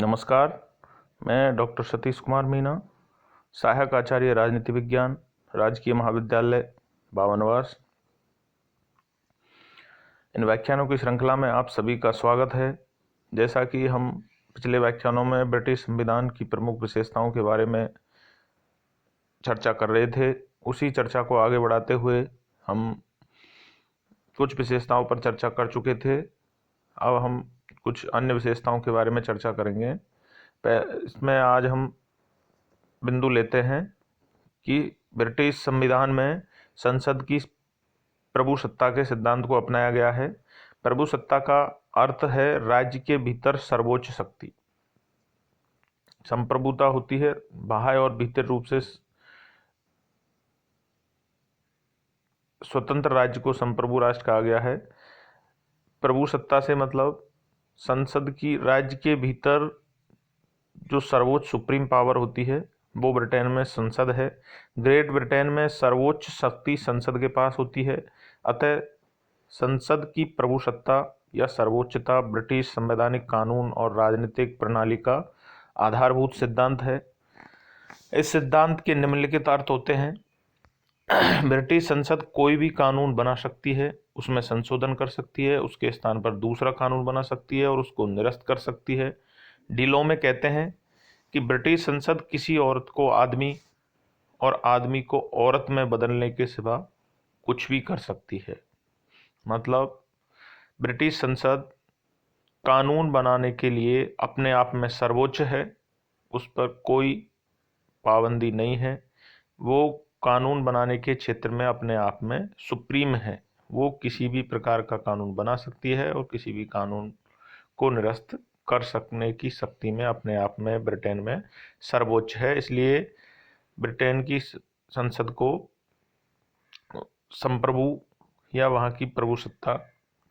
नमस्कार। मैं डॉक्टर सतीश कुमार मीना, सहायक आचार्य राजनीति विज्ञान, राजकीय महाविद्यालय बावनवास। इन व्याख्यानों की श्रृंखला में आप सभी का स्वागत है। जैसा कि हम पिछले व्याख्यानों में ब्रिटिश संविधान की प्रमुख विशेषताओं के बारे में चर्चा कर रहे थे, उसी चर्चा को आगे बढ़ाते हुए हम कुछ विशेषताओं पर चर्चा कर चुके थे। अब हम कुछ अन्य विशेषताओं के बारे में चर्चा करेंगे। इसमें आज हम बिंदु लेते हैं कि ब्रिटिश संविधान में संसद की प्रभुसत्ता के सिद्धांत को अपनाया गया है। प्रभुसत्ता का अर्थ है राज्य के भीतर सर्वोच्च शक्ति। संप्रभुता होती है, बाह्य और भीतर रूप से स्वतंत्र राज्य को संप्रभु राष्ट्र कहा गया है। प्रभुसत्ता से मतलब संसद की राज्य के भीतर जो सर्वोच्च सुप्रीम पावर होती है वो ब्रिटेन में संसद है। ग्रेट ब्रिटेन में सर्वोच्च शक्ति संसद के पास होती है। अतः संसद की प्रभुसत्ता या सर्वोच्चता ब्रिटिश संवैधानिक कानून और राजनीतिक प्रणाली का आधारभूत सिद्धांत है। इस सिद्धांत के निम्नलिखित अर्थ होते हैं। ब्रिटिश संसद कोई भी कानून बना सकती है, उसमें संशोधन कर सकती है, उसके स्थान पर दूसरा कानून बना सकती है और उसको निरस्त कर सकती है। डीलो में कहते हैं कि ब्रिटिश संसद किसी औरत को आदमी और आदमी को औरत में बदलने के सिवा कुछ भी कर सकती है। मतलब ब्रिटिश संसद कानून बनाने के लिए अपने आप में सर्वोच्च है, उस पर कोई पाबंदी नहीं है। वो कानून बनाने के क्षेत्र में अपने आप में सुप्रीम है। वो किसी भी प्रकार का कानून बना सकती है और किसी भी कानून को निरस्त कर सकने की शक्ति में अपने आप में ब्रिटेन में सर्वोच्च है। इसलिए ब्रिटेन की संसद को संप्रभु या वहाँ की प्रभुसत्ता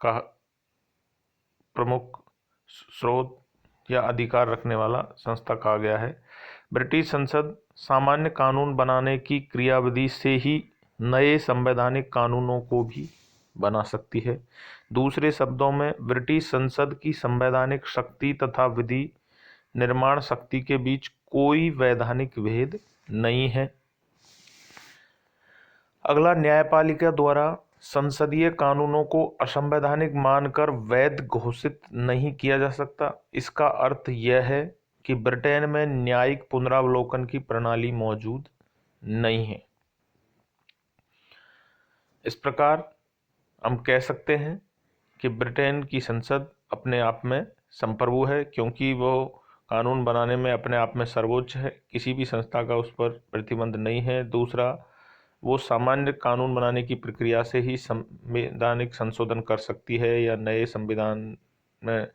का प्रमुख स्रोत या अधिकार रखने वाला संस्था कहा गया है। ब्रिटिश संसद सामान्य कानून बनाने की क्रियाविधि से ही नए संवैधानिक कानूनों को भी बना सकती है। दूसरे शब्दों में ब्रिटिश संसद की संवैधानिक शक्ति तथा विधि निर्माण शक्ति के बीच कोई वैधानिक भेद नहीं है। अगला, न्यायपालिका द्वारा संसदीय कानूनों को असंवैधानिक मानकर वैध घोषित नहीं किया जा सकता। इसका अर्थ यह है कि ब्रिटेन में न्यायिक पुनरावलोकन की प्रणाली मौजूद नहीं है। इस प्रकार हम कह सकते हैं कि ब्रिटेन की संसद अपने आप में संप्रभु है, क्योंकि वो कानून बनाने में अपने आप में सर्वोच्च है, किसी भी संस्था का उस पर प्रतिबंध नहीं है। दूसरा, वो सामान्य कानून बनाने की प्रक्रिया से ही संवैधानिक संशोधन कर सकती है या नए संविधान में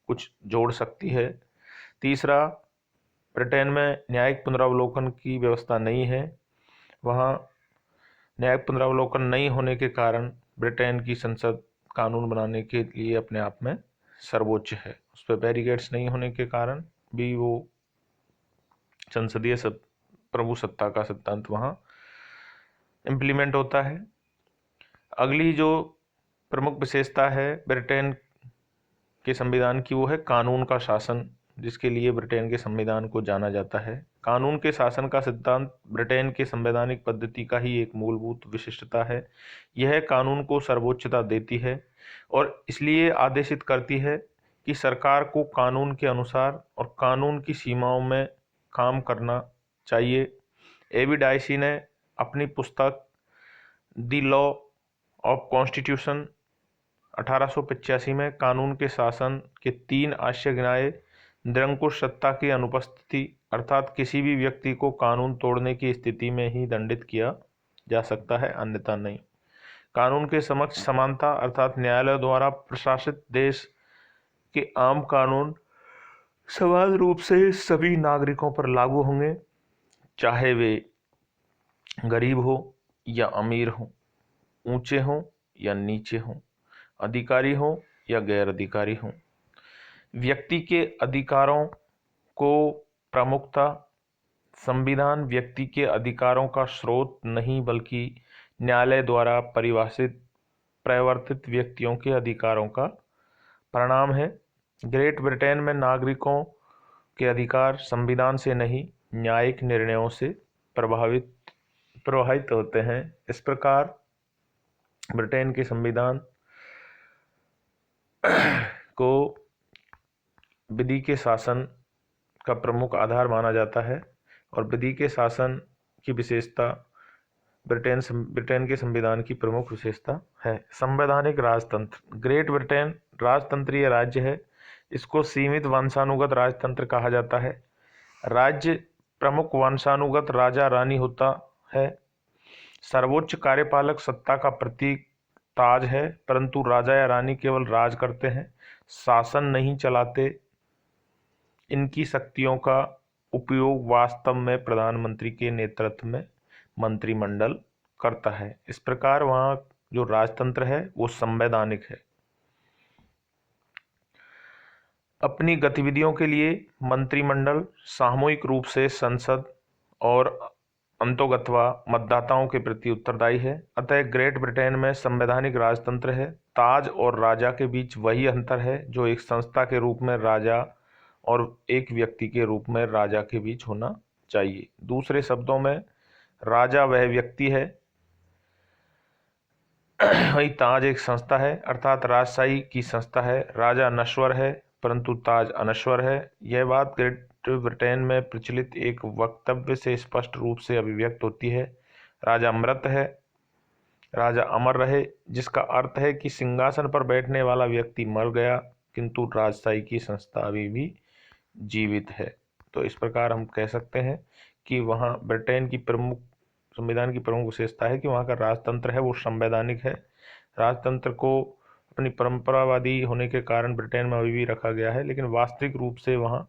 कुछ जोड़ सकती है। तीसरा, ब्रिटेन में न्यायिक पुनरावलोकन की व्यवस्था नहीं है। वहाँ न्यायिक पुनरावलोकन नहीं होने के कारण ब्रिटेन की संसद कानून बनाने के लिए अपने आप में सर्वोच्च है। उस पर बैरिकेड्स नहीं होने के कारण भी वो संसदीय प्रभुसत्ता का सिद्धांत वहाँ इम्प्लीमेंट होता है। अगली जो प्रमुख विशेषता है ब्रिटेन के संविधान की, वो है कानून का शासन, जिसके लिए ब्रिटेन के संविधान को जाना जाता है। कानून के शासन का सिद्धांत ब्रिटेन के संवैधानिक पद्धति का ही एक मूलभूत विशिष्टता है। यह कानून को सर्वोच्चता देती है और इसलिए आदेशित करती है कि सरकार को कानून के अनुसार और कानून की सीमाओं में काम करना चाहिए। एबी डायसी ने अपनी पुस्तक द लॉ ऑफ कॉन्स्टिट्यूशन 1885 में कानून के शासन के 3 आशय गिनाए। निरंकुश सत्ता की अनुपस्थिति, अर्थात किसी भी व्यक्ति को कानून तोड़ने की स्थिति में ही दंडित किया जा सकता है, अन्यथा नहीं। कानून के समक्ष समानता, अर्थात न्यायालय द्वारा प्रशासित देश के आम कानून समान रूप से सभी नागरिकों पर लागू होंगे, चाहे वे गरीब हो या अमीर हो, ऊंचे हों या नीचे हों, अधिकारी हो या गैर अधिकारी हो। व्यक्ति के अधिकारों को प्रमुखता, संविधान व्यक्ति के अधिकारों का स्रोत नहीं बल्कि न्यायालय द्वारा परिवर्तित व्यक्तियों के अधिकारों का परिणाम है। ग्रेट ब्रिटेन में नागरिकों के अधिकार संविधान से नहीं न्यायिक निर्णयों से प्रभावित होते हैं। इस प्रकार ब्रिटेन के संविधान को विधि के शासन का प्रमुख आधार माना जाता है और विधि के शासन की विशेषता ब्रिटेन के संविधान की प्रमुख विशेषता है। संवैधानिक राजतंत्र। ग्रेट ब्रिटेन राजतंत्रीय राज्य है। इसको सीमित वंशानुगत राजतंत्र कहा जाता है। राज्य प्रमुख वंशानुगत राजा रानी होता है। सर्वोच्च कार्यपालक सत्ता का प्रतीक ताज है, परंतु राजा या रानी केवल राज करते हैं, शासन नहीं चलाते। इनकी शक्तियों का उपयोग वास्तव में प्रधानमंत्री के नेतृत्व में मंत्रिमंडल करता है। इस प्रकार वहाँ जो राजतंत्र है वो संवैधानिक है। अपनी गतिविधियों के लिए मंत्रिमंडल सामूहिक रूप से संसद और अंतोगत्वा मतदाताओं के प्रति उत्तरदायी है। अतः ग्रेट ब्रिटेन में संवैधानिक राजतंत्र है। ताज और राजा के बीच वही अंतर है जो एक संस्था के रूप में राजा और एक व्यक्ति के रूप में राजा के बीच होना चाहिए। दूसरे शब्दों में राजा वह व्यक्ति है, वही ताज एक संस्था है, अर्थात राजशाही की संस्था है। राजा नश्वर है परंतु ताज अनश्वर है। यह बात ग्रेट ब्रिटेन में प्रचलित एक वक्तव्य से स्पष्ट रूप से अभिव्यक्त होती है। राजा मृत है, राजा अमर रहे, जिसका अर्थ है कि सिंहासन पर बैठने वाला व्यक्ति मर गया किंतु राजशाही की संस्था अभी भी जीवित है। तो इस प्रकार हम कह सकते हैं कि वहाँ ब्रिटेन की संविधान की प्रमुख विशेषता है कि वहाँ का राजतंत्र है वो संवैधानिक है। राजतंत्र को अपनी परंपरावादी होने के कारण ब्रिटेन में अभी भी रखा गया है, लेकिन वास्तविक रूप से वहाँ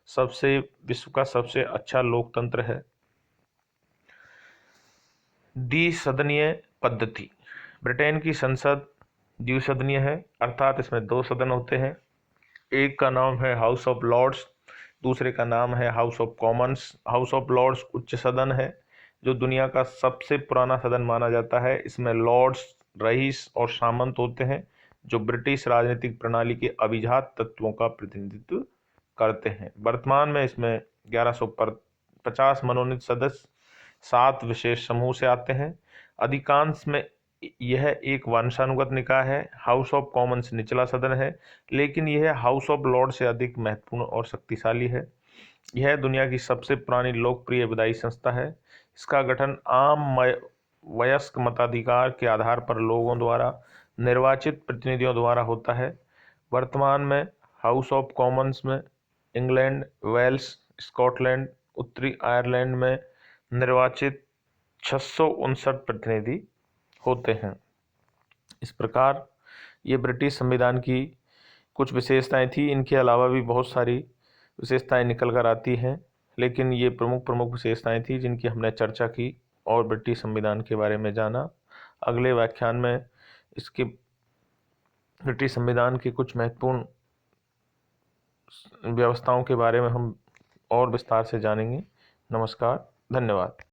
विश्व का सबसे अच्छा लोकतंत्र है। द्विसदनीय पद्धति। ब्रिटेन की संसद द्विसदनीय है, अर्थात इसमें 2 सदन होते हैं। एक का नाम है हाउस ऑफ लॉर्ड्स, दूसरे का नाम है House of Commons. House of Lords उच्च सदन है जो दुनिया का सबसे पुराना सदन माना जाता है। इसमें लॉर्ड्स, रईस और सामंत होते हैं जो ब्रिटिश राजनीतिक प्रणाली के अभिजात तत्वों का प्रतिनिधित्व करते हैं। वर्तमान में इसमें 1150 मनोनीत सदस्य 7 विशेष समूह से आते हैं। अधिकांश में यह एक वंशानुगत निकाय है। हाउस ऑफ कॉमन्स निचला सदन है, लेकिन यह हाउस ऑफ लॉर्ड से अधिक महत्वपूर्ण और शक्तिशाली है। यह दुनिया की सबसे पुरानी लोकप्रिय विधायी संस्था है। इसका गठन आम वयस्क मताधिकार के आधार पर लोगों द्वारा निर्वाचित प्रतिनिधियों द्वारा होता है। वर्तमान में हाउस ऑफ कॉमन्स में इंग्लैंड, वेल्स, स्कॉटलैंड, उत्तरी आयरलैंड में निर्वाचित 659 प्रतिनिधि होते हैं। इस प्रकार ये ब्रिटिश संविधान की कुछ विशेषताएं थी। इनके अलावा भी बहुत सारी विशेषताएं निकल कर आती हैं, लेकिन ये प्रमुख विशेषताएं थी जिनकी हमने चर्चा की और ब्रिटिश संविधान के बारे में जाना। अगले व्याख्यान में इसके ब्रिटिश संविधान की कुछ महत्वपूर्ण व्यवस्थाओं के बारे में हम और विस्तार से जानेंगे। नमस्कार, धन्यवाद।